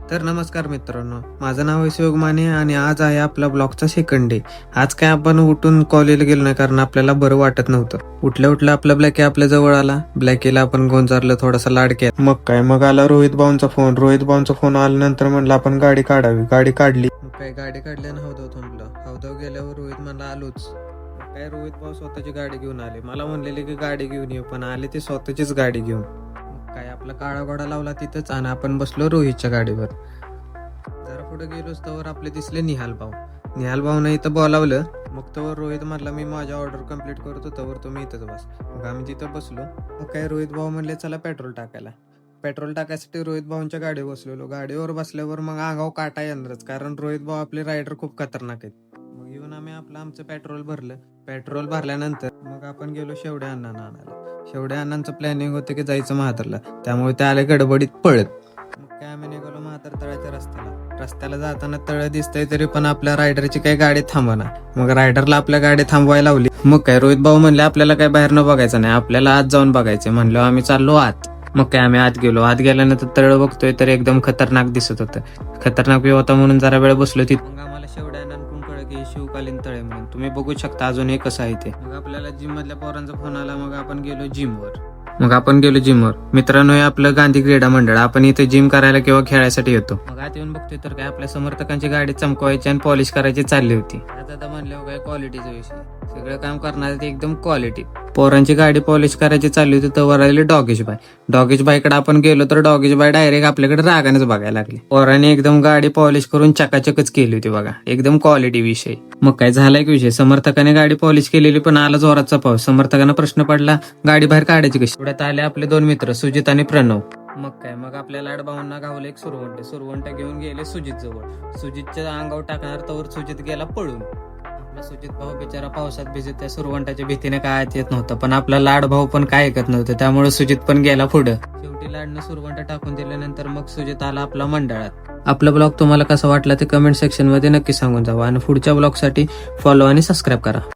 तर नमस्कार मित्रांनो, माझं नाव आहे शिवग माने आणि आज आहे आपला ब्लॉगचा सेकंड डे. आज काय आपण उठून कॉलेजला गेलो नाही कारण आपल्याला बरं वाटत नव्हतं. उठल्या उठल्या आपला ब्लॅकी आपल्या जवळ आला. ब्लॅकीला आपण गोंजारलं, थोडासा लाड केला. मग आला रोहित भाऊंचा फोन आल्यानंतर म्हणलं आपण गाडी काढावी. गाडी काढली. गाडी काढल्यानं हौदाव थांबलं. हौदाव गेल्यावर रोहित म्हणला आलोच. रोहित भाऊ स्वतःची गाडी घेऊन आले. मला म्हणलेले की गाडी घेऊन येऊ, पण आले ते स्वतःचीच गाडी घेऊन. आपला काळा घोडा लावला तिथंच आणि आपण बसलो रोहितच्या गाडीवर. जरा पुढे गेलोच तर आपले दिसले निहाल भाऊनं इथं बोलावलं. मग तवर रोहित म्हणला मी माझी ऑर्डर कम्प्लीट करतो, तवर तुम्ही इथंच बस. मग आम्ही तिथं बसलो. मग रोहित भाऊ म्हणले चला पेट्रोल टाकायसाठी रोहित भाऊंच्या गाडीवर बसलेलो. गाडीवर बसल्यावर मग आगाव काटा येणारच, कारण रोहित भाऊ आपले रायडर खूप खतरनाक आहेत. मग येऊन आम्ही आमचं पेट्रोल भरलं. पेट्रोल भरल्यानंतर मग आपण गेलो शेवड्या अण्णांना आणायला. शेवड्या अण्णांचं प्लॅनिंग होतं की जायचं महादरला, त्यामुळे ते आले गडबडीत पळत. मग आम्ही निघालो महादर तळ्याच्या रस्त्याला जाताना तळ दिसतंय तरी पण आपल्या रायडरची काही गाडी थांबना. मग रायडरला आपल्या गाडी थांबवायला लावली. मग रोहित भाऊ म्हणले आपल्याला काय बाहेर न बघायचं नाही, आपल्याला आत जाऊन बघायचं. म्हणलो आम्ही चाललो आत. मग आम्ही आत गेलो. आत गेल्यानंतर तळ बघतोय तर एकदम खतरनाक दिसत होतं. खतरनाक व्ह्यू होता म्हणून जरा वेळ बसलो तिथे. मग आम्हाला शेवड्या अण्णांकडून कळलं की शिवकालीन तळे म्हणून. तुम्ही बघू शकता अजून हे कसं आहे ते. मग आपल्याला जिम मधल्या पोरांचा फोन आला. मग आपण गेलो जिमवर. मित्रांनो, हे आपलं गांधी क्रीडा मंडळ. आपण इथे जिम करायला किंवा खेळायसाठी येतो. मग आत येऊन बघतोय तर काय आपल्या समर्थकांची गाडी चमकवायची आणि पॉलिश करायची चालली होती. आता म्हणले काय क्वालिटीचा विषय, सगळं काम करणार ते एकदम क्वालिटी. पोरांची गाडी पॉलिश करायची चालली होती तर आलेली डॉगेश बाईकडे आपण गेलो तर डॉगेश बाई डायरेक्ट आपल्याकडे रागानेच बघायला लागली. पोरांनी एकदम गाडी पॉलिश करून चकाचकच केली होती बघा, एकदम क्वालिटी विषय. मग काय झालाय की विषय, समर्थकाने गाडी पॉलिश केलेली पण आला जोराचा पाऊस. समर्थकांना प्रश्न पडला गाडी बाहेर काढायची कशी. पुढ्यात आले आपले दोन मित्र सुजित आणि प्रणव. मग आपल्या लाडभावांना गावलं एक सुरवंट घेऊन गेले सुजित जवळ. सुजितच्या अंगावर टाकणार तर सुजित गेला पळून. आपला सुजित भाऊ बिचारा पावसात भिजत त्या सुरवंटाच्या भीतीने काय येत नव्हतं, पण आपला लाड भाऊ पण काय ऐकत नव्हतं, त्यामुळे सुजित पण गेला पुढं. शेवटी लाडनं सुरवंट टाकून दिल्यानंतर मग सुजित आला आपला मंडळात. आपला ब्लॉग तुम्हाला कसा वाटला ते कमेंट सेक्शन मध्ये नक्की सांगून जावा आणि पुढच्या ब्लॉग साठी फॉलो आणि सबस्क्राईब करा.